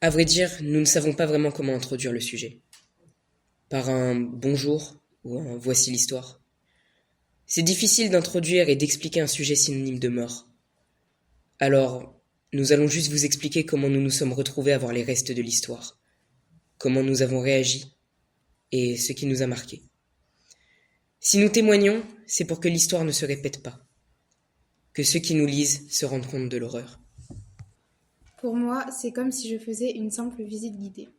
À vrai dire, nous ne savons pas vraiment comment introduire le sujet. Par un bonjour ou un voici l'histoire. C'est difficile d'introduire et d'expliquer un sujet synonyme de mort. Alors, nous allons juste vous expliquer comment nous nous sommes retrouvés à voir les restes de l'histoire, comment nous avons réagi et ce qui nous a marqué. Si nous témoignons, c'est pour que l'histoire ne se répète pas, que ceux qui nous lisent se rendent compte de l'horreur. Pour moi, c'est comme si je faisais une simple visite guidée.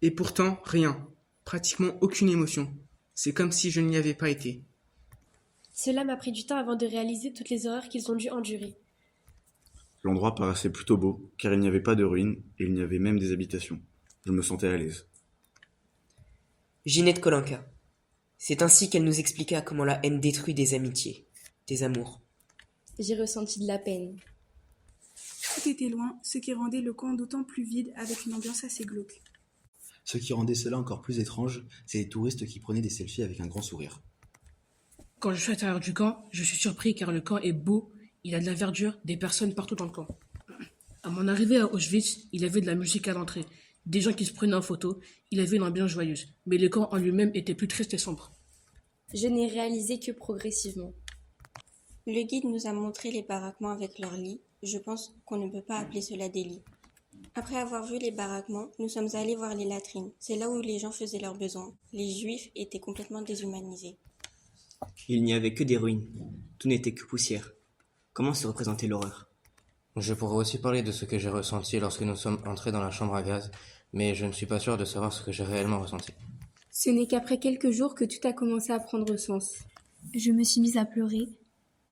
Et pourtant, rien. Pratiquement aucune émotion. C'est comme si je n'y avais pas été. Cela m'a pris du temps avant de réaliser toutes les horreurs qu'ils ont dû endurer. L'endroit paraissait plutôt beau, car il n'y avait pas de ruines et il y avait même des habitations. Je me sentais à l'aise. Ginette Kolinka. C'est ainsi qu'elle nous expliqua comment la haine détruit des amitiés, des amours. J'ai ressenti de la peine. Tout était loin, ce qui rendait le camp d'autant plus vide avec une ambiance assez glauque. Ce qui rendait cela encore plus étrange, c'est les touristes qui prenaient des selfies avec un grand sourire. Quand je suis à l'intérieur du camp, je suis surpris car le camp est beau, il y a de la verdure, des personnes partout dans le camp. À mon arrivée à Auschwitz, il y avait de la musique à l'entrée, des gens qui se prenaient en photo, il y avait une ambiance joyeuse, mais le camp en lui-même était plus triste et sombre. Je n'ai réalisé que progressivement. Le guide nous a montré les baraquements avec leurs lits. Je pense qu'on ne peut pas appeler cela des lits. Après avoir vu les baraquements, nous sommes allés voir les latrines. C'est là où les gens faisaient leurs besoins. Les juifs étaient complètement déshumanisés. Il n'y avait que des ruines. Tout n'était que poussière. Comment se représenter l'horreur ? Je pourrais aussi parler de ce que j'ai ressenti lorsque nous sommes entrés dans la chambre à gaz, mais je ne suis pas sûr de savoir ce que j'ai réellement ressenti. Ce n'est qu'après quelques jours que tout a commencé à prendre sens. Je me suis mise à pleurer,